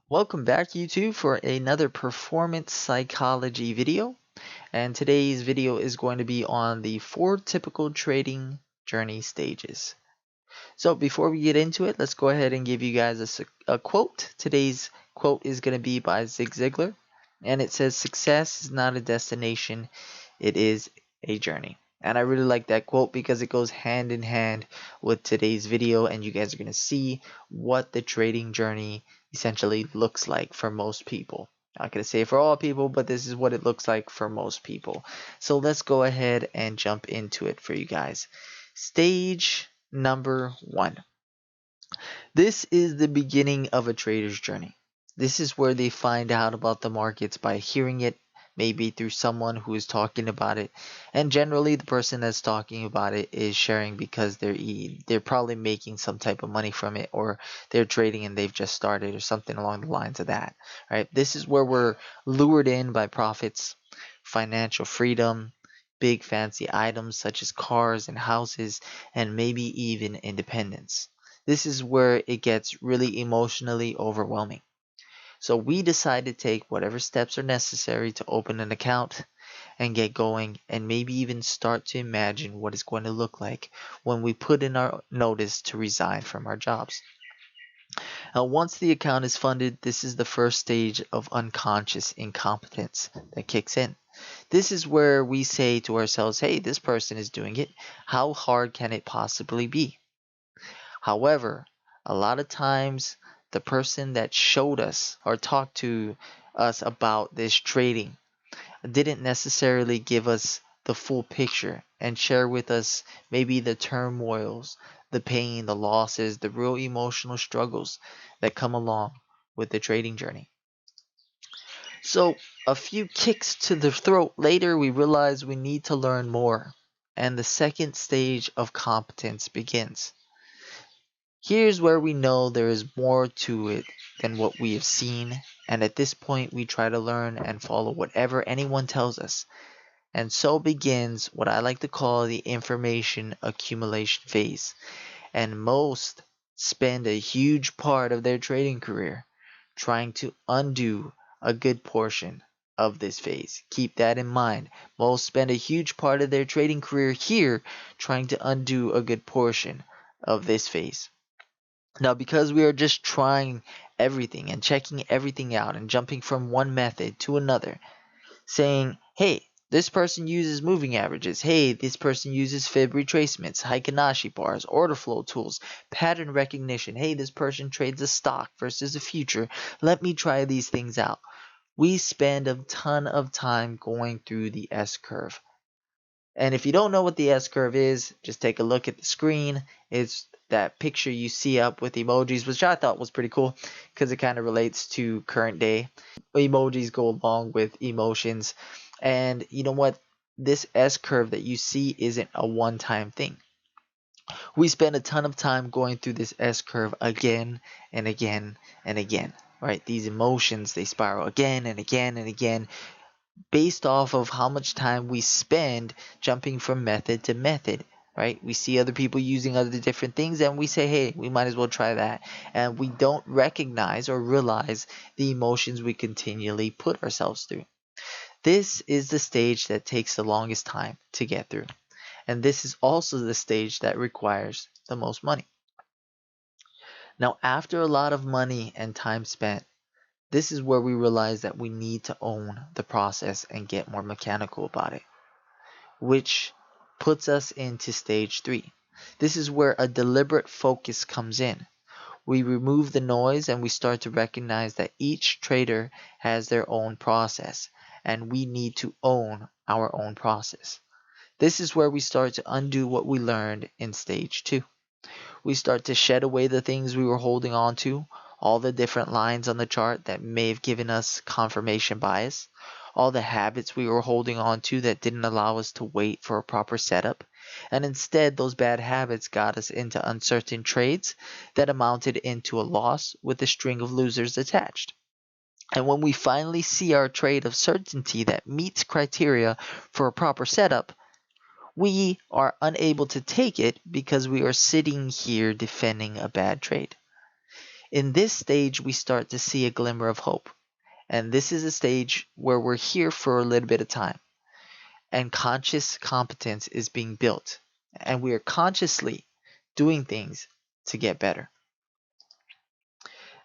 Welcome back YouTube for another performance psychology video, and today's video is going to be on the 4 typical trading journey stages. So before we get into it, let's go ahead and give you guys a quote. Today's quote is going to be by Zig Ziglar, and it says, "Success is not a destination, it is a journey." And I really like that quote because it goes hand in hand with today's video, and you guys are going to see what the trading journey essentially looks like for most people. Not going to say for all people, but this is what it looks like for most people. So let's go ahead and jump into it for you guys. Stage number 1. This is the beginning of a trader's journey. This is where they find out about the markets by hearing it, maybe through someone who is talking about it. And generally, the person that's talking about it is sharing because they're probably making some type of money from it, or they're trading and they've just started, or something along the lines of that. Right? This is where we're lured in by profits, financial freedom, big fancy items such as cars and houses, and maybe even independence. This is where it gets really emotionally overwhelming. So we decide to take whatever steps are necessary to open an account and get going, and maybe even start to imagine what it's going to look like when we put in our notice to resign from our jobs. Now, once the account is funded, this is the first stage of unconscious incompetence that kicks in. This is where we say to ourselves, hey, this person is doing it. How hard can it possibly be? However, a lot of times the person that showed us or talked to us about this trading didn't necessarily give us the full picture and share with us maybe the turmoils, the pain, the losses, the real emotional struggles that come along with the trading journey. So, a few kicks to the throat later, we realize we need to learn more, and the second stage of competence begins. Here's where we know there is more to it than what we have seen, and at this point we try to learn and follow whatever anyone tells us. And so begins what I like to call the information accumulation phase. And most spend a huge part of their trading career trying to undo a good portion of this phase. Keep that in mind. Most spend a huge part of their trading career here trying to undo a good portion of this phase. Now, because we are just trying everything and checking everything out and jumping from one method to another, saying, hey, this person uses moving averages. Hey, this person uses fib retracements, Heikin-Ashi bars, order flow tools, pattern recognition. Hey, this person trades a stock versus a future. Let me try these things out. We spend a ton of time going through the S-curve. And if you don't know what the S-curve is, just take a look at the screen. It's that picture you see up with emojis, which I thought was pretty cool because it kind of relates to current day. Emojis go along with emotions. And you know what? This S-curve that you see isn't a one-time thing. We spend a ton of time going through this S-curve again and again and again. Right? These emotions, they spiral again and again and again, based off of how much time we spend jumping from method to method, right? We see other people using other different things and we say, hey, we might as well try that. And we don't recognize or realize the emotions we continually put ourselves through. This is the stage that takes the longest time to get through. And this is also the stage that requires the most money. Now, after a lot of money and time spent, this is where we realize that we need to own the process and get more mechanical about it, which puts us into stage 3. This is where a deliberate focus comes in. We remove the noise and we start to recognize that each trader has their own process and we need to own our own process. This is where we start to undo what we learned in stage 2. We start to shed away the things we were holding on to, all the different lines on the chart that may have given us confirmation bias, all the habits we were holding on to that didn't allow us to wait for a proper setup, and instead those bad habits got us into uncertain trades that amounted into a loss with a string of losers attached. And when we finally see our trade of certainty that meets criteria for a proper setup, we are unable to take it because we are sitting here defending a bad trade. In this stage, we start to see a glimmer of hope. And this is a stage where we're here for a little bit of time. And conscious competence is being built. And we are consciously doing things to get better.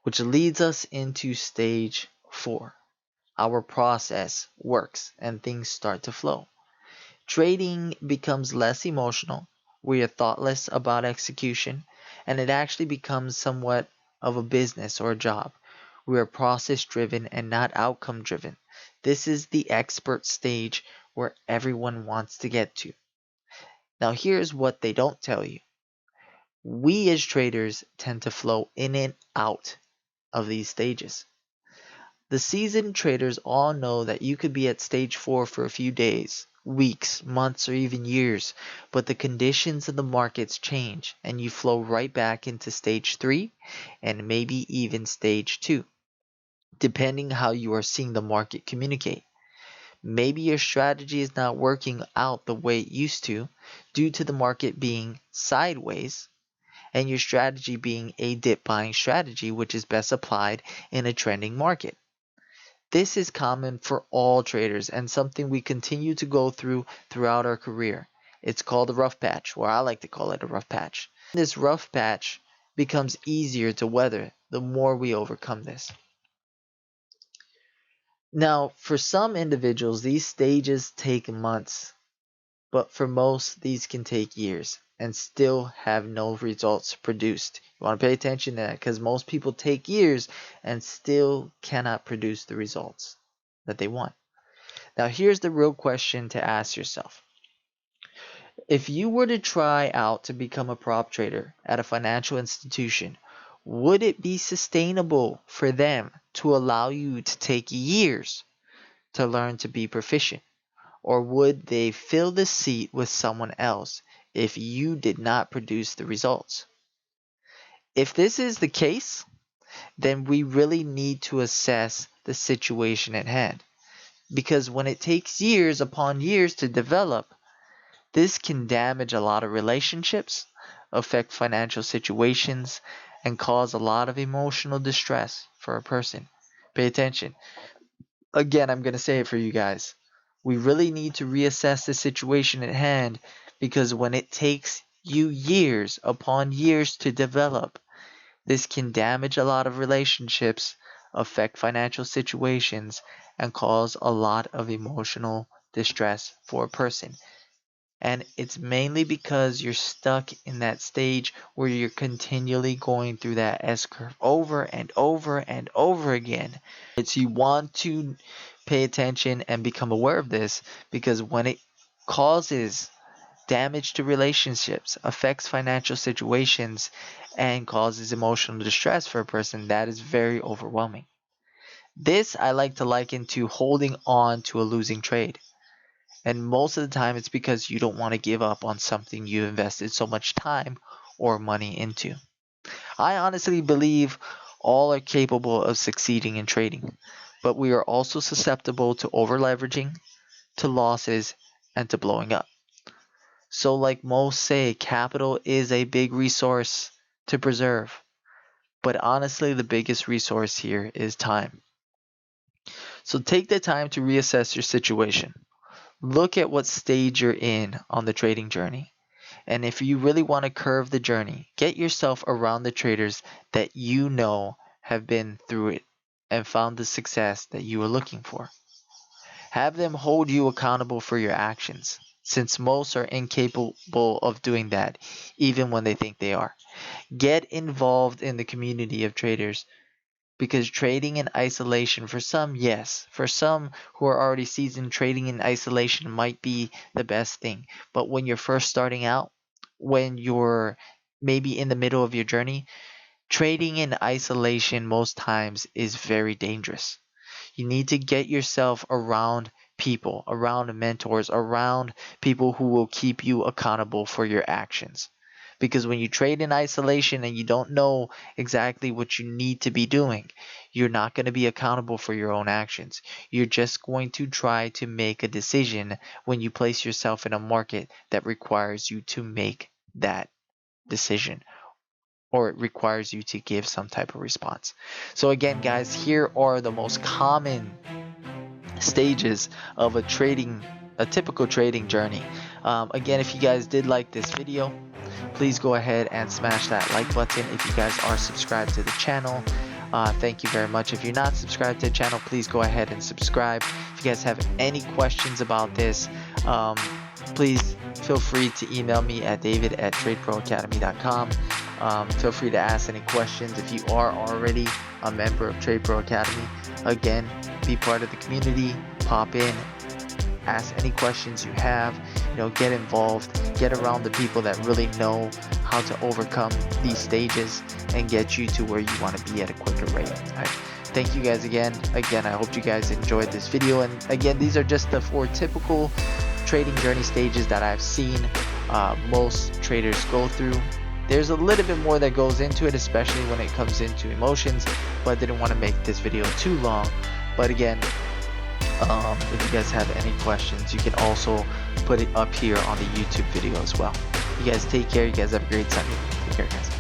Which leads us into stage 4. Our process works and things start to flow. Trading becomes less emotional. We are thoughtless about execution, and it actually becomes somewhat of a business or a job. We are process driven and not outcome driven. This is the expert stage where everyone wants to get to. Now, here's what they don't tell you. We as traders tend to flow in and out of these stages. The seasoned traders all know that you could be at stage 4 for a few days, weeks, months, or even years, but the conditions of the markets change and you flow right back into stage 3 and maybe even stage 2, depending how you are seeing the market communicate. Maybe your strategy is not working out the way it used to due to the market being sideways and your strategy being a dip buying strategy, which is best applied in a trending market. This is common for all traders and something we continue to go through throughout our career. It's called a rough patch, or I like to call it a rough patch. This rough patch becomes easier to weather the more we overcome this. Now, for some individuals, these stages take months, but for most, these can take years and still have no results produced. You want to pay attention to that because most people take years and still cannot produce the results that they want. Now, here's the real question to ask yourself. If you were to try out to become a prop trader at a financial institution, would it be sustainable for them to allow you to take years to learn to be proficient? Or would they fill the seat with someone else if you did not produce the results? If this is the case, then we really need to assess the situation at hand. Because when it takes years upon years to develop, this can damage a lot of relationships, affect financial situations, and cause a lot of emotional distress for a person. Pay attention. Again, I'm going to say it for you guys. We really need to reassess the situation at hand because when it takes you years upon years to develop, this can damage a lot of relationships, affect financial situations, and cause a lot of emotional distress for a person. And it's mainly because you're stuck in that stage where you're continually going through that S curve over and over and over again. It's you want to pay attention and become aware of this because when it causes damage to relationships, affects financial situations, and causes emotional distress for a person, that is very overwhelming. This I like to liken to holding on to a losing trade. And most of the time it's because you don't want to give up on something you invested so much time or money into. I honestly believe all are capable of succeeding in trading, but we are also susceptible to over leveraging, to losses, and to blowing up. So like most say, capital is a big resource to preserve. But honestly, the biggest resource here is time. So take the time to reassess your situation. Look at what stage you're in on the trading journey. And if you really want to curve the journey, get yourself around the traders that you know have been through it and found the success that you are looking for. Have them hold you accountable for your actions, since most are incapable of doing that, even when they think they are. Get involved in the community of traders because trading in isolation, for some, yes. For some who are already seasoned, trading in isolation might be the best thing. But when you're first starting out, when you're maybe in the middle of your journey, trading in isolation most times is very dangerous. You need to get yourself around people, around mentors, around people who will keep you accountable for your actions. Because when you trade in isolation and you don't know exactly what you need to be doing, you're not going to be accountable for your own actions. You're just going to try to make a decision when you place yourself in a market that requires you to make that decision or it requires you to give some type of response. So again, guys, here are the most common stages of a typical trading journey. Again, if you guys did like this video, please go ahead and smash that like button. If you guys are subscribed to the channel, thank you very much. If you're not subscribed to the channel, please go ahead and subscribe. If you guys have any questions about this, please feel free to email me at david@tradeproacademy.com. Feel free to ask any questions. If you are already a member of TRADEPRO Academy, again, be part of the community, pop in, ask any questions you have, get involved, get around the people that really know how to overcome these stages and get you to where you want to be at a quicker rate. All right. Thank you guys again. I hope you guys enjoyed this video. And again, these are just the 4 typical trading journey stages that I've seen most traders go through. There's a little bit more that goes into it, especially when it comes into emotions, but I didn't want to make this video too long. But again, if you guys have any questions, you can also put it up here on the YouTube video as well. You guys take care. You guys have a great Sunday. Take care, guys.